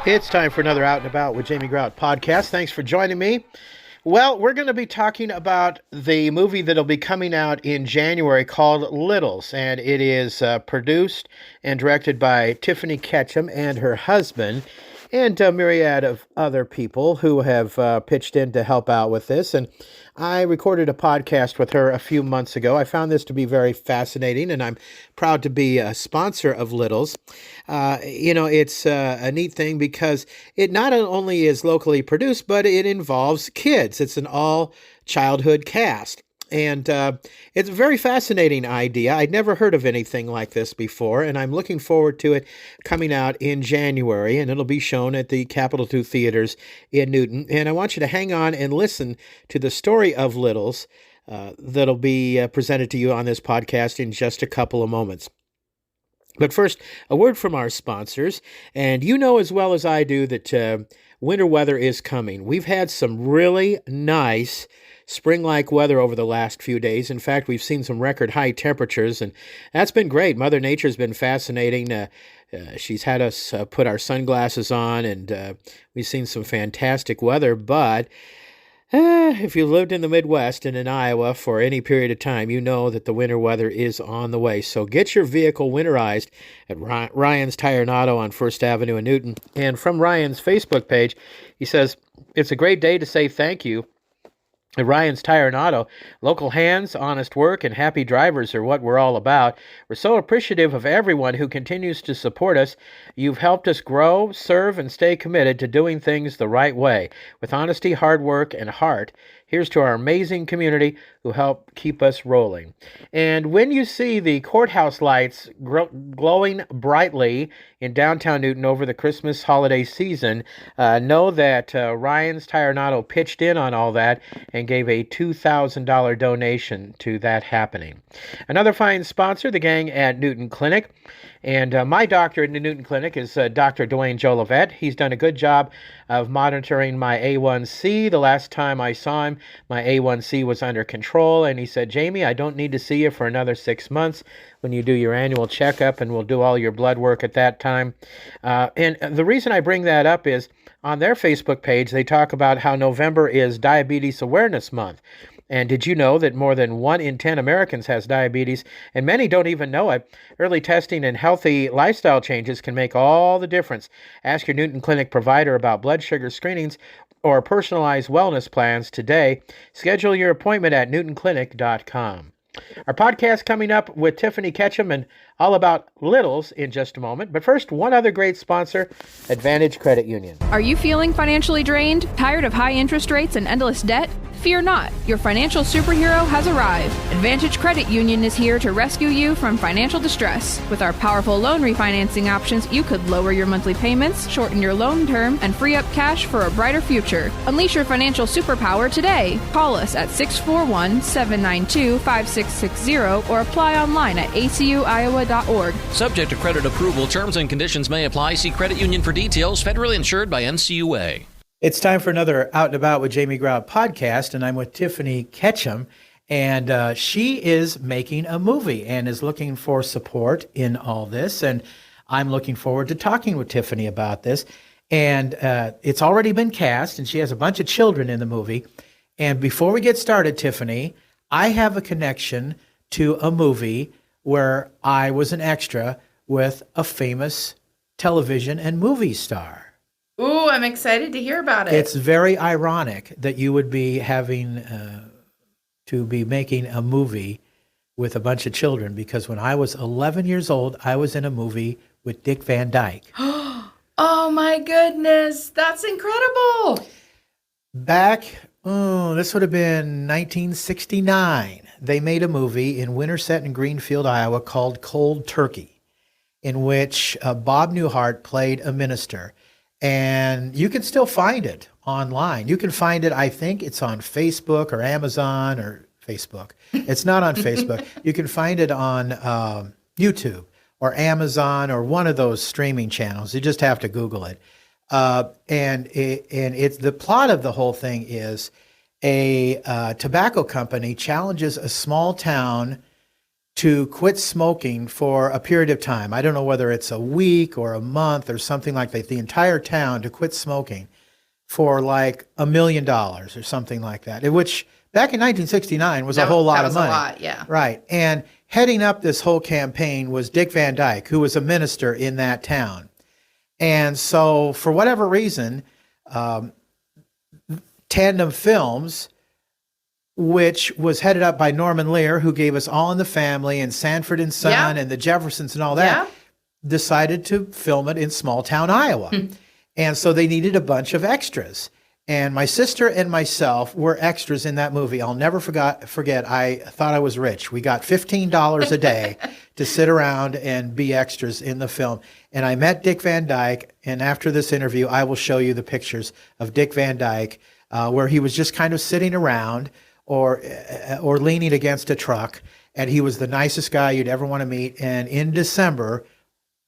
It's time for another Out and About with Jamie Grout podcast. Thanks for joining me. Well, we're going to be talking about the movie that'll be coming out in January called Littles, and it is produced and directed by Tiffany Ketcham and her husband, and a myriad of other people who have pitched in to help out with this. And I recorded a podcast with her a few months ago. I found this to be very fascinating, and I'm proud to be a sponsor of Littles. It's a neat thing because it not only is locally produced, but it involves kids. It's an all-childhood cast. And it's a very fascinating idea. I'd never heard of anything like this before, and I'm looking forward to it coming out in January, and it'll be shown at the Capitol 2 Theaters in Newton. And I want you to hang on and listen to the story of Littles that'll be presented to you on this podcast in just a couple of moments. But first, a word from our sponsors. And you know as well as I do that winter weather is coming. We've had some really nice spring-like weather over the last few days. In fact, we've seen some record high temperatures, and that's been great. Mother Nature's been fascinating. She's had us put our sunglasses on, and we've seen some fantastic weather. But if you've lived in the Midwest and in Iowa for any period of time, you know that the winter weather is on the way. So get your vehicle winterized at Ryan's Tire and Auto on First Avenue in Newton. And from Ryan's Facebook page, he says, "It's a great day to say thank you. At Ryan's Tire and Auto, local hands, honest work, and happy drivers are what we're all about. We're so appreciative of everyone who continues to support us. You've helped us grow, serve, and stay committed to doing things the right way, with honesty, hard work, and heart. Here's to our amazing community who help keep us rolling." And when you see the courthouse lights glowing brightly in downtown Newton over the Christmas holiday season, know that Ryan's Tire and Auto pitched in on all that and gave a $2,000 donation to that happening. Another fine sponsor, the gang at Newton Clinic. And my doctor at the Newton Clinic is Dr. Dwayne Jolivet. He's done a good job of monitoring my A1C. The last time I saw him, my A1C was under control, and he said, "Jamie, I don't need to see you for another 6 months when you do your annual checkup, and we'll do all your blood work at that time." And the reason I bring that up is on their Facebook page, they talk about how November is Diabetes Awareness Month. And did you know that more than 1 in 10 Americans has diabetes, and many don't even know it? Early testing and healthy lifestyle changes can make all the difference. Ask your Newton Clinic provider about blood sugar screenings or personalized wellness plans today. Schedule your appointment at newtonclinic.com. Our podcast coming up with Tiffany Ketcham and all about Littles in just a moment. But first, one other great sponsor, Advantage Credit Union. Are you feeling financially drained? Tired of high interest rates and endless debt? Fear not, your financial superhero has arrived. Advantage Credit Union is here to rescue you from financial distress. With our powerful loan refinancing options, you could lower your monthly payments, shorten your loan term, and free up cash for a brighter future. Unleash your financial superpower today. Call us at 641-792-5660 or apply online at acuiowa.org. Subject to credit approval, terms and conditions may apply. See credit union for details. Federally insured by NCUA. It's time for another Out and About with Jamie Grout podcast, and I'm with Tiffany Ketcham, and she is making a movie and is looking for support in all this, and I'm looking forward to talking with Tiffany about this. And it's already been cast, and she has a bunch of children in the movie. And before we get started, Tiffany, I have a connection to a movie where I was an extra with a famous television and movie star. Ooh, I'm excited to hear about it. It's very ironic that you would be having to be making a movie with a bunch of children, because when I was 11 years old, I was in a movie with Dick Van Dyke. Oh my goodness, that's incredible. Back, this would have been 1969. They made a movie in Winterset in Greenfield, Iowa called Cold Turkey, in which Bob Newhart played a minister. And you can still find it online. You can find it, I think it's on Facebook or Amazon or Facebook. It's not on Facebook. You can find it on YouTube or Amazon or one of those streaming channels. You just have to Google it. And it's the plot of the whole thing is a tobacco company challenges a small town to quit smoking for a period of time. I don't know whether it's a week or a month or something like that. The entire town to quit smoking for like $1 million or something like that, which back in 1969 was a whole lot of money. That was a lot, yeah. Right. And heading up this whole campaign was Dick Van Dyke, who was a minister in that town. And so for whatever reason, Tandem Films, which was headed up by Norman Lear, who gave us All in the Family and Sanford and Son and the Jeffersons and all that, decided to film it in small town Iowa. And so they needed a bunch of extras. And my sister and myself were extras in that movie. I'll never forget, I thought I was rich. We got $15 a day to sit around and be extras in the film. And I met Dick Van Dyke. And after this interview, I will show you the pictures of Dick Van Dyke, where he was just kind of sitting around or leaning against a truck. And he was the nicest guy you'd ever want to meet. And in December,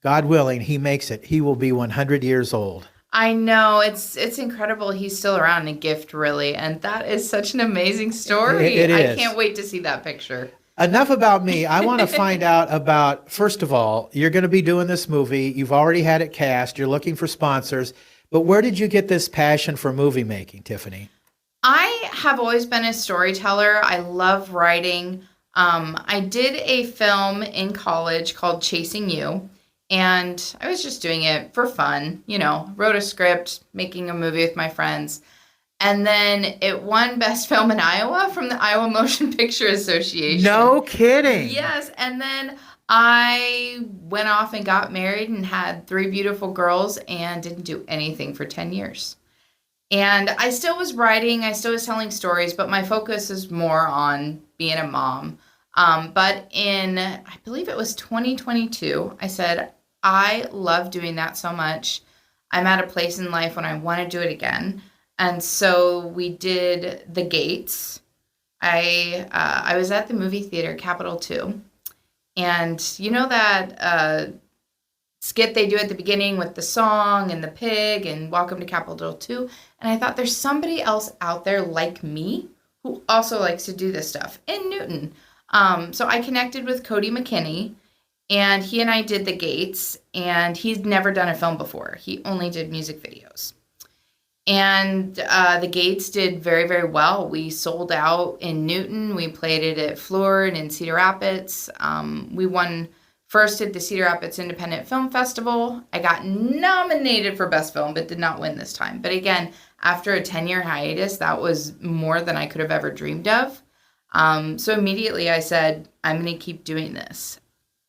God willing, he makes it. He will be 100 years old. I know. It's incredible. He's still around, a gift, really. And that is such an amazing story. It is. I can't wait to see that picture. Enough about me. I want to find out about, first of all, you're going to be doing this movie. You've already had it cast. You're looking for sponsors. But where did you get this passion for movie making, Tiffany? I have always been a storyteller. I love writing. I did a film in college called Chasing You. And I was just doing it for fun, wrote a script, making a movie with my friends. And then it won Best Film in Iowa from the Iowa Motion Picture Association. No kidding. Yes. And then I went off and got married and had 3 beautiful girls and didn't do anything for 10 years. And I still was writing, I still was telling stories, but my focus is more on being a mom. But I believe it was 2022, I said, I love doing that so much. I'm at a place in life when I want to do it again. And so we did The Gates. I was at the movie theater, Capitol 2. And you know that skit they do at the beginning with the song and the pig and Welcome to Capitol 2? And I thought there's somebody else out there like me who also likes to do this stuff in Newton. So I connected with Cody McKinney. And he and I did The Gates, and he's never done a film before. He only did music videos. And The Gates did very, very well. We sold out in Newton. We played it at Fleur and in Cedar Rapids. We won first at the Cedar Rapids Independent Film Festival. I got nominated for Best Film, but did not win this time. But again, after a 10-year hiatus, that was more than I could have ever dreamed of. So immediately I said, I'm going to keep doing this.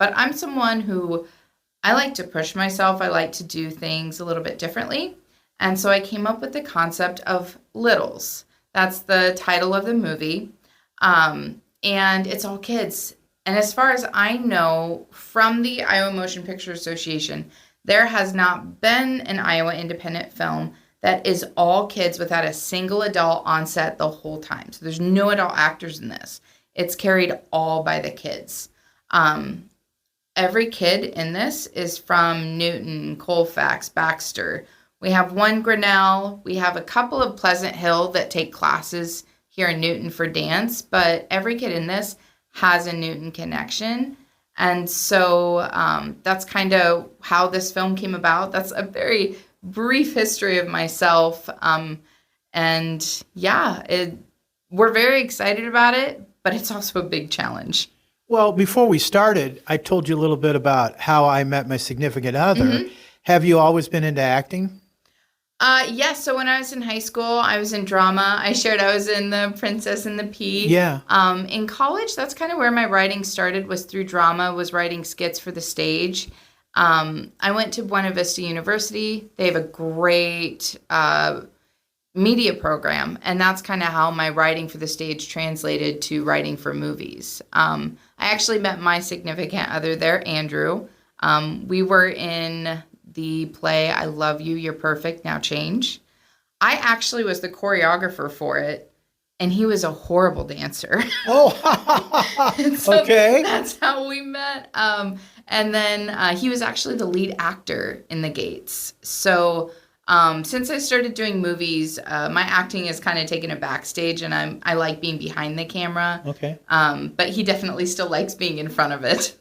But I'm someone who, I like to push myself. I like to do things a little bit differently. And so I came up with the concept of Littles. That's the title of the movie. And it's all kids. And as far as I know, from the Iowa Motion Picture Association, there has not been an Iowa independent film that is all kids without a single adult on set the whole time. So there's no adult actors in this. It's carried all by the kids. Every kid in this is from Newton, Colfax, Baxter. We have one Grinnell. We have a couple of Pleasant Hill that take classes here in Newton for dance, but every kid in this has a Newton connection. And so that's kind of how this film came about. That's a very brief history of myself. And yeah, we're very excited about it, but it's also a big challenge. Well, before we started, I told you a little bit about how I met my significant other. Mm-hmm. Have you always been into acting? Yes. So when I was in high school, I was in drama. I shared I was in The Princess and the Pea. Yeah. In college, that's kind of where my writing started, was through drama, was writing skits for the stage. I went to Buena Vista University. They have a great media program, and that's kind of how my writing for the stage translated to writing for movies. I actually met my significant other there, Andrew. We were in the play I Love You, You're Perfect, Now Change. I actually was the choreographer for it, and he was a horrible dancer. Oh, so okay. That's how we met. And then he was actually the lead actor in The Gates. So Since I started doing movies, my acting has kind of taken a backstage, and I like being behind the camera. Okay. But he definitely still likes being in front of it.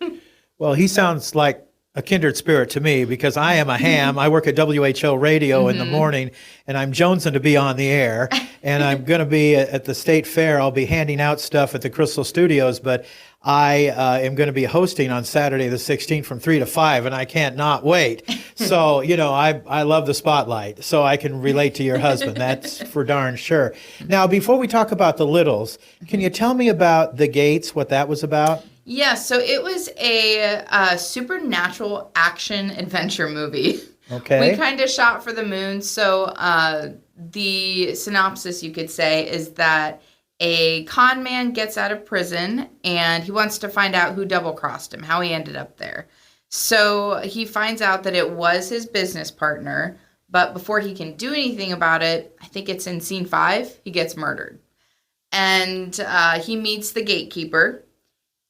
Well, he sounds like a kindred spirit to me because I am a ham. I work at WHO radio in the morning, and I'm jonesing to be on the air. And I'm going to be at the State Fair. I'll be handing out stuff at the Crystal Studios, but I am going to be hosting on Saturday the 16th from 3 to 5, and I can't not wait. So, I love the spotlight, so I can relate to your husband. That's for darn sure. Now, before we talk about the Littles, can you tell me about The Gates, what that was about? Yeah, so it was a supernatural action adventure movie. Okay. We kind of shot for the moon. So the synopsis, you could say, is that a con man gets out of prison and he wants to find out who double-crossed him, how he ended up there. So he finds out that it was his business partner, but before he can do anything about it, I think it's in scene 5, he gets murdered. And he meets the gatekeeper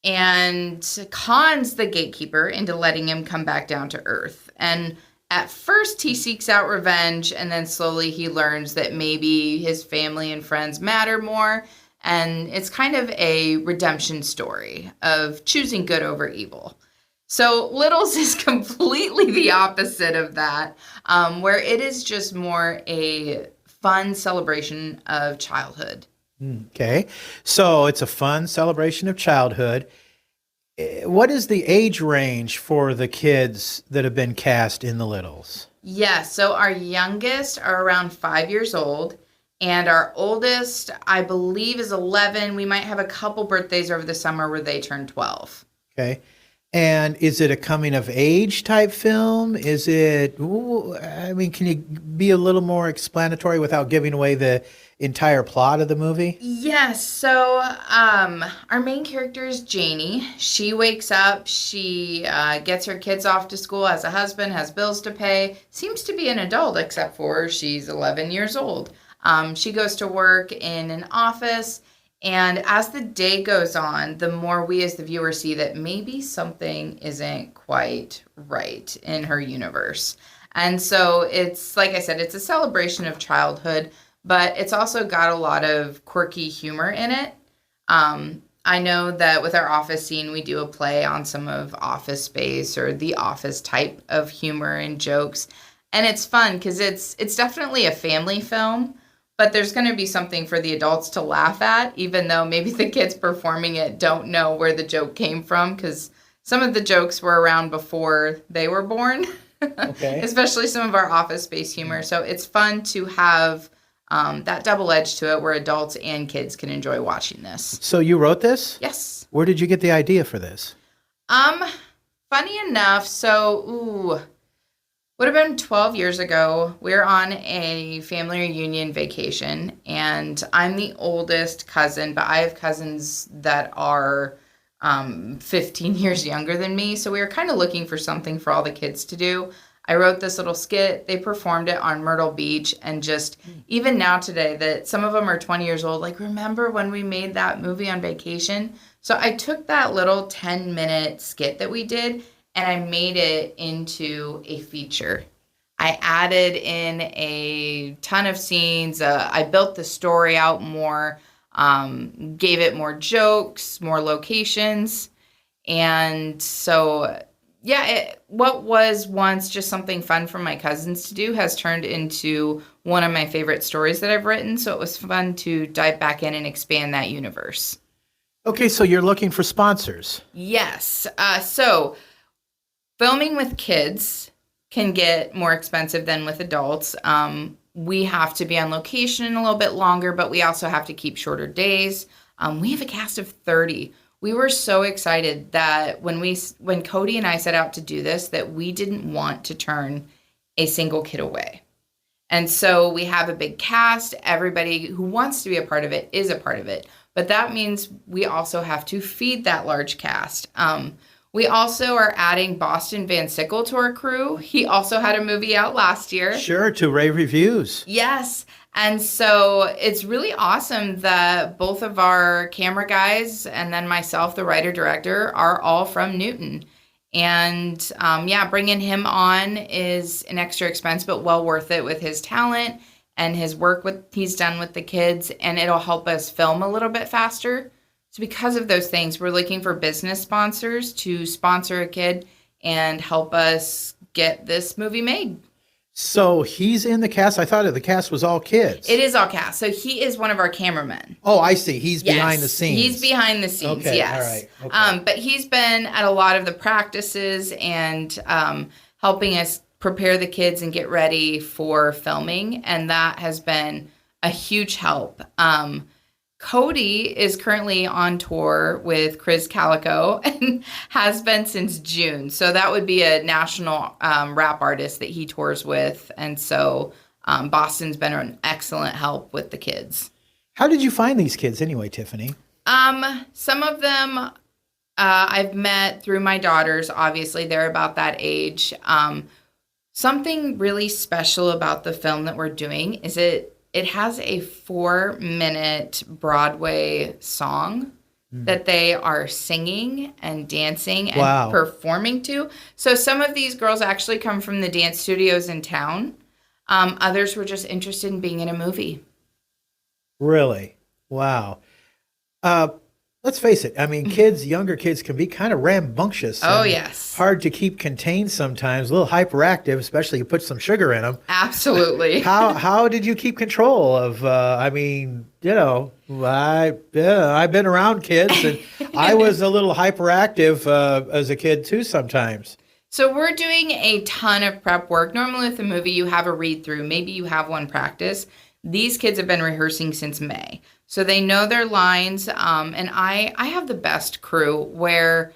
and cons the gatekeeper into letting him come back down to earth. And at first he seeks out revenge, and then slowly he learns that maybe his family and friends matter more. And it's kind of a redemption story of choosing good over evil. So Littles is completely the opposite of that, where it is just more a fun celebration of childhood. Okay. So it's a fun celebration of childhood. What is the age range for the kids that have been cast in The Littles? Yeah, so our youngest are around 5 years old, and our oldest, I believe, is 11. We might have a couple birthdays over the summer where they turn 12. Okay. And is it a coming of age type film? Is it, can you be a little more explanatory without giving away the entire plot of the movie? Yes. So our main character is Janie. She wakes up. She gets her kids off to school, has a husband, has bills to pay, seems to be an adult except for she's 11 years old. She goes to work in an office. And as the day goes on, the more we as the viewer see that maybe something isn't quite right in her universe. And so it's, like I said, it's a celebration of childhood, but it's also got a lot of quirky humor in it. I know that with our office scene, we do a play on some of Office Space or the Office type of humor and jokes. And it's fun because it's definitely a family film. But there's going to be something for the adults to laugh at, even though maybe the kids performing it don't know where the joke came from, because some of the jokes were around before they were born, Okay. especially some of our Office Space humor. So it's fun to have that double edge to it where adults and kids can enjoy watching this. So you wrote this? Yes. Where did you get the idea for this? Funny enough, would have been 12 years ago. We were on a family reunion vacation, and I'm the oldest cousin, but I have cousins that are 15 years younger than me. So we were kind of looking for something for all the kids to do. I wrote this little skit. They performed it on Myrtle Beach, and just even now today that some of them are 20 years old, like, remember when we made that movie on vacation? So I took that little 10-minute skit that we did, and I made it into a feature. I added in a ton of scenes. I built the story out more, gave it more jokes, more locations. And so, what was once just something fun for my cousins to do has turned into one of my favorite stories that I've written. So it was fun to dive back in and expand that universe. Okay, so you're looking for sponsors. Yes. So filming with kids can get more expensive than with adults. We have to be on location a little bit longer, but we also have to keep shorter days. We have a cast of 30. We were so excited that when Cody and I set out to do this, that we didn't want to turn a single kid away. And so we have a big cast. Everybody who wants to be a part of it is a part of it. But that means we also have to feed that large cast. We also are adding Boston Van Sickle to our crew. He also had a movie out last year. Sure, to rave reviews. Yes. And so it's really awesome that both of our camera guys and then myself, the writer-director, are all from Newton. And bringing him on is an extra expense, but well worth it with his talent and his work he's done with the kids, and it'll help us film a little bit faster. So because of those things, we're looking for business sponsors to sponsor a kid and help us get this movie made. So he's in the cast? I thought the cast was all kids. It is all cast. So he is one of our cameramen. Oh, I see. He's behind the scenes. He's behind the scenes, okay, yes. All right. Okay. But he's been at a lot of the practices and helping us prepare the kids and get ready for filming. And that has been a huge help. Cody is currently on tour with Chris Calico and has been since June. So that would be a national rap artist that he tours with. And so Boston's been an excellent help with the kids. How did you find these kids anyway, Tiffany? Some of them I've met through my daughters. Obviously, they're about that age. Something really special about the film that we're doing is it has a 4-minute Broadway song that they are singing and dancing and performing to. So some of these girls actually come from the dance studios in town. Others were just interested in being in a movie. Really? Wow. Let's face it. I mean, younger kids can be kind of rambunctious. Oh, yes. Hard to keep contained sometimes, a little hyperactive, especially you put some sugar in them. Absolutely. How did you keep control of, I've been around kids, and I was a little hyperactive as a kid too sometimes. So we're doing a ton of prep work. Normally with a movie, you have a read through. Maybe you have one practice. These kids have been rehearsing since May. So they know their lines, and I have the best crew where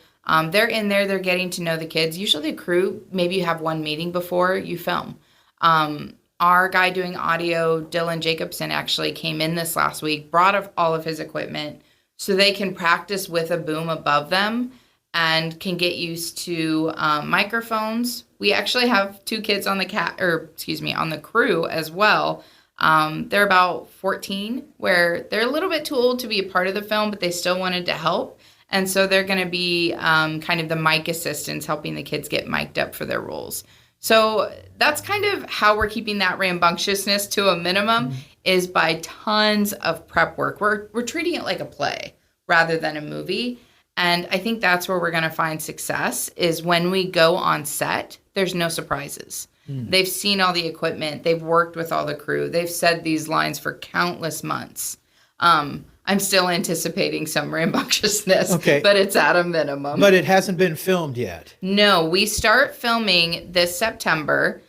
they're in there, they're getting to know the kids. Usually the crew, maybe you have one meeting before you film. Our guy doing audio, Dylan Jacobson, actually came in this last week, brought all of his equipment so they can practice with a boom above them and can get used to microphones. We actually have 2 kids on the crew as well. They're about 14, where they're a little bit too old to be a part of the film, but they still wanted to help. And so they're going to be kind of the mic assistants, helping the kids get mic'd up for their roles. So that's kind of how we're keeping that rambunctiousness to a minimum, is by tons of prep work. We're treating it like a play rather than a movie. And I think that's where we're going to find success, is when we go on set, there's no surprises. They've seen all the equipment. They've worked with all the crew. They've said these lines for countless months. I'm still anticipating some rambunctiousness, but it's at a minimum. But it hasn't been filmed yet. No, we start filming this September.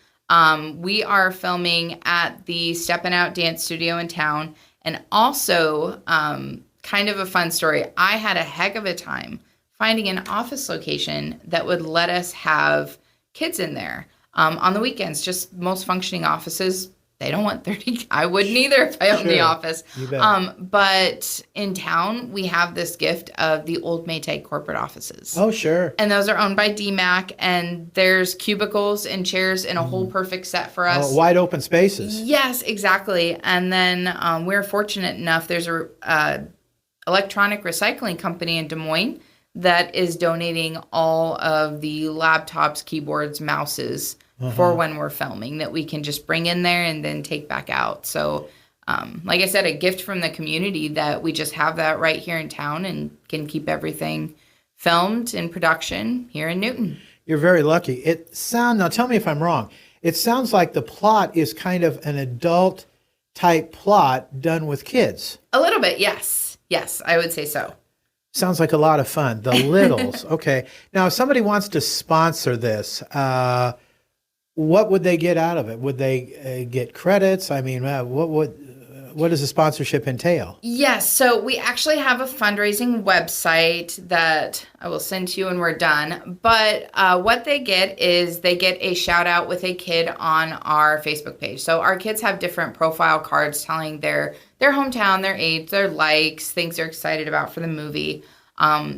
We are filming at the Steppin' Out Dance Studio in town. And also, kind of a fun story, I had a heck of a time finding an office location that would let us have kids in there. On the weekends, just most functioning offices, they don't want 30. I wouldn't either if I owned the office. But in town, we have this gift of the old Maytag corporate offices. Oh, sure. And those are owned by DMAC, and there's cubicles and chairs in a whole perfect set for us. Wide open spaces. Yes, exactly. And then we're fortunate enough, there's a electronic recycling company in Des Moines that is donating all of the laptops, keyboards, mouses for when we're filming, that we can just bring in there and then take back out. So, like I said, a gift from the community that we just have that right here in town and can keep everything filmed in production here in Newton. You're very lucky. Now tell me if I'm wrong. It sounds like the plot is kind of an adult type plot done with kids. A little bit, yes. Yes, I would say so. Sounds like a lot of fun. The Littles. Okay. Now, if somebody wants to sponsor this, what would they get out of it? Would they get credits? I mean, what does the sponsorship entail? Yes. So we actually have a fundraising website that I will send to you when we're done. But what they get is they get a shout out with a kid on our Facebook page. So our kids have different profile cards telling their hometown, their age, their likes, things they're excited about for the movie.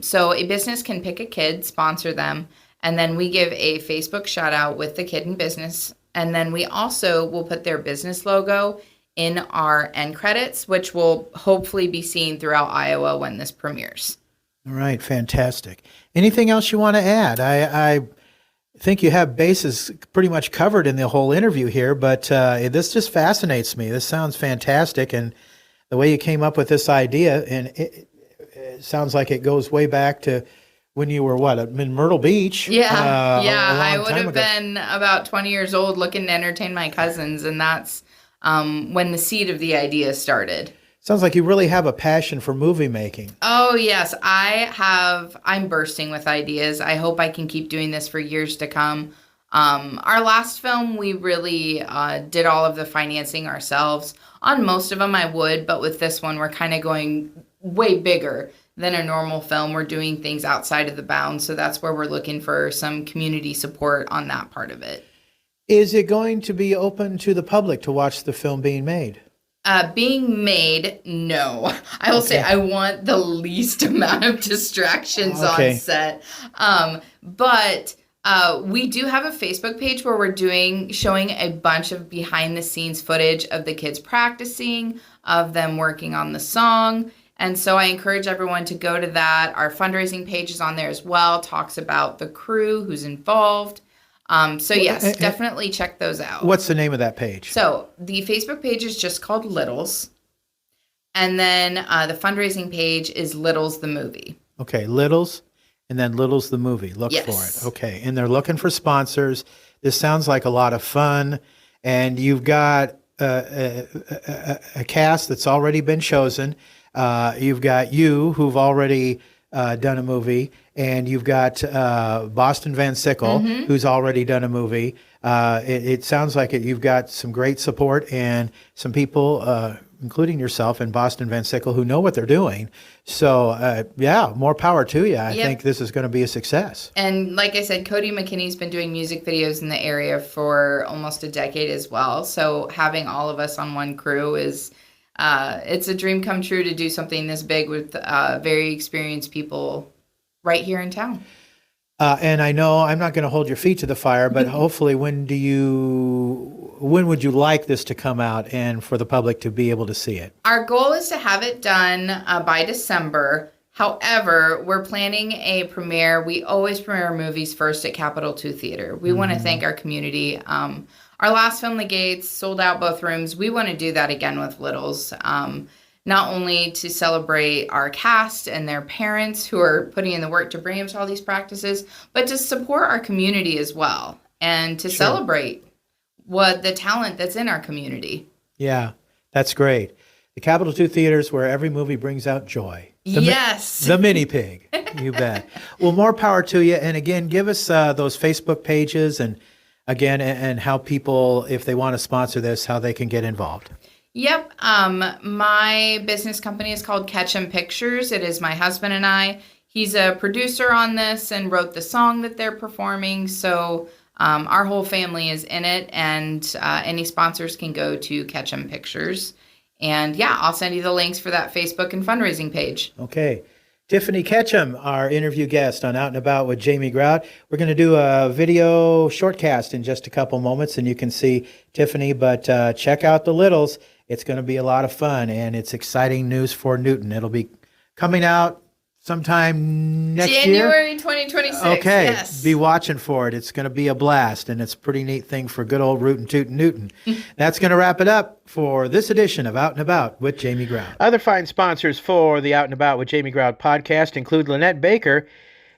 So a business can pick a kid, sponsor them, and then we give a Facebook shout out with the kid in business. And then we also will put their business logo in our end credits, which will hopefully be seen throughout Iowa when this premieres. All right, fantastic. Anything else you want to add? I think you have bases pretty much covered in the whole interview here, but this just fascinates me. This sounds fantastic, and the way you came up with this idea, and it sounds like it goes way back to when you were what, in Myrtle Beach? Yeah, yeah. a I long would time have ago. been about 20 years old looking to entertain my cousins, and that's when the seed of the idea started. Sounds like you really have a passion for movie making. Oh, yes, I'm bursting with ideas. I hope I can keep doing this for years to come. Our last film, we really did all of the financing ourselves. On most of them, I would, but with this one, we're kind of going way bigger than a normal film. We're doing things outside of the bounds, so that's where we're looking for some community support on that part of it. Is it going to be open to the public to watch the film being made? Being made, no. I will say I want the least amount of distractions on set. But we do have a Facebook page where we're showing a bunch of behind the scenes footage of the kids practicing, of them working on the song. And so I encourage everyone to go to that. Our fundraising page is on there as well, talks about the crew, who's involved. So yes, definitely check those out. What's the name of that page? So the Facebook page is just called Littles. And then the fundraising page is Littles the Movie. Okay, Littles, and then Littles the Movie. Look for it. Okay, and they're looking for sponsors. This sounds like a lot of fun. And you've got a cast that's already been chosen. You've got you, who've already done a movie, and you've got Boston Van Sickle, who's already done a movie. It sounds like you've got some great support and some people, including yourself and Boston Van Sickle, who know what they're doing. So, yeah, more power to you. I think this is going to be a success. And like I said, Cody McKinney's been doing music videos in the area for almost a decade as well. So having all of us on one crew is... it's a dream come true to do something this big with very experienced people right here in town. And I know I'm not going to hold your feet to the fire, but hopefully when would you like this to come out and for the public to be able to see it? Our goal is to have it done by December. However, we're planning a premiere. We always premiere movies first at Capitol 2 Theater. We want to thank our community. Our last film, The Gates, sold out both rooms. We want to do that again with Littles, not only to celebrate our cast and their parents who are putting in the work to bring them to all these practices, but to support our community as well and to celebrate the talent that's in our community. Yeah, that's great. The Capitol 2 Theaters, where every movie brings out joy. The mini pig, you bet. Well, more power to you. And again, give us those Facebook pages and how people, if they want to sponsor this, how they can get involved. Yep. My business company is called Ketcham Pictures. It is my husband and I. He's a producer on this and wrote the song that they're performing. So our whole family is in it, and any sponsors can go to Ketcham Pictures. And yeah, I'll send you the links for that Facebook and fundraising page. Okay. Tiffany Ketcham, our interview guest on Out and About with Jamie Grout. We're going to do a video shortcast in just a couple moments, and you can see Tiffany, but check out the Littles. It's going to be a lot of fun, and it's exciting news for Newton. It'll be coming out sometime next year. January 2026. Okay, yes. Be watching for it. It's going to be a blast, and it's a pretty neat thing for good old Rootin' Tootin' Newton. That's going to wrap it up for this edition of Out and About with Jamie Grout. Other fine sponsors for the Out and About with Jamie Grout podcast include Lynette Baker,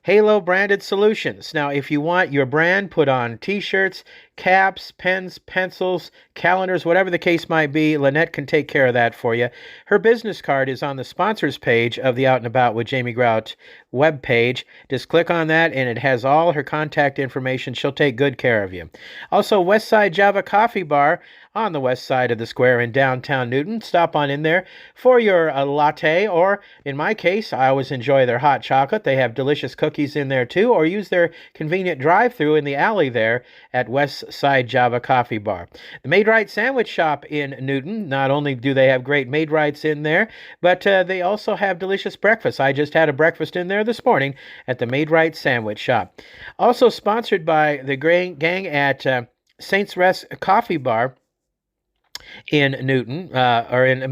Halo Branded Solutions. Now, if you want your brand put on T-shirts, caps, pens, pencils, calendars, whatever the case might be, Lynette can take care of that for you. Her business card is on the sponsors page of the Out and About with Jamie Grout webpage. Just click on that, and it has all her contact information. She'll take good care of you. Also, Westside Java Coffee Bar on the west side of the square in downtown Newton. Stop on in there for your latte, or in my case, I always enjoy their hot chocolate. They have delicious cookies in there too, or use their convenient drive-thru in the alley there at Westside Java Coffee Bar. The Made Right Sandwich Shop in Newton, not only do they have great Made Rights in there, but they also have delicious breakfast. I just had a breakfast in there this morning at the Made Right Sandwich Shop. Also sponsored by the gang at Saints Rest Coffee Bar. in Newton,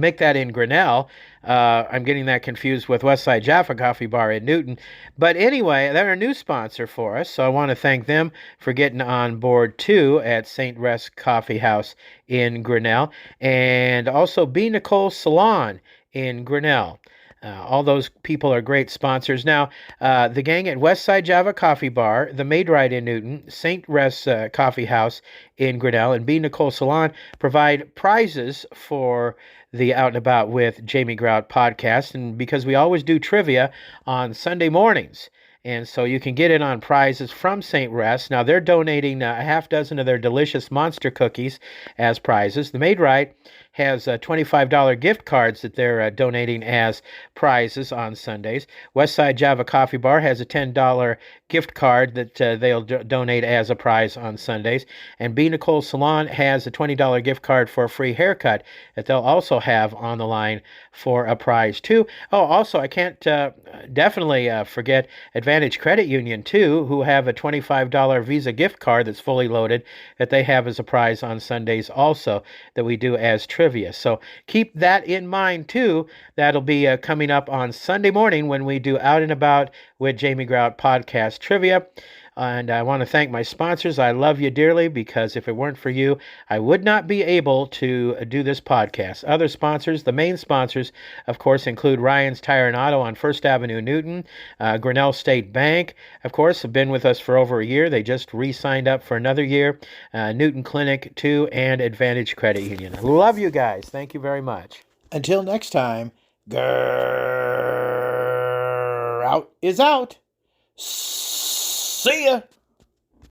make that in Grinnell. I'm getting that confused with Westside Jaffa Coffee Bar in Newton. But anyway, they're a new sponsor for us, so I want to thank them for getting on board too at St. Rest Coffee House in Grinnell, and also B. Nicole Salon in Grinnell. All those people are great sponsors. Now, the gang at Westside Java Coffee Bar, the Maid-Rite in Newton, St. Rest Coffee House in Grinnell, and B. Nicole Salon provide prizes for the Out and About with Jamie Grout podcast. And because we always do trivia on Sunday mornings, and so you can get in on prizes from St. Rest. Now, they're donating a half dozen of their delicious monster cookies as prizes. The Maid-Rite has $25 gift cards that they're donating as prizes on Sundays. Westside Java Coffee Bar has a $10 gift card that they'll donate as a prize on Sundays. And B. Nicole Salon has a $20 gift card for a free haircut that they'll also have on the line for a prize, too. Oh, also, I can't definitely forget Advantage Credit Union, too, who have a $25 Visa gift card that's fully loaded that they have as a prize on Sundays also that we do as trivia. So keep that in mind, too. That'll be coming up on Sunday morning when we do Out and About with Jamie Grout podcast trivia. And I want to thank my sponsors. I love you dearly, because if it weren't for you, I would not be able to do this podcast. Other sponsors, the main sponsors, of course, include Ryan's Tire and Auto on First Avenue, Newton, Grinnell State Bank, of course, have been with us for over a year. They just re-signed up for another year. Newton Clinic, too, and Advantage Credit Union. Love you guys. Thank you very much. Until next time, out is out. See ya.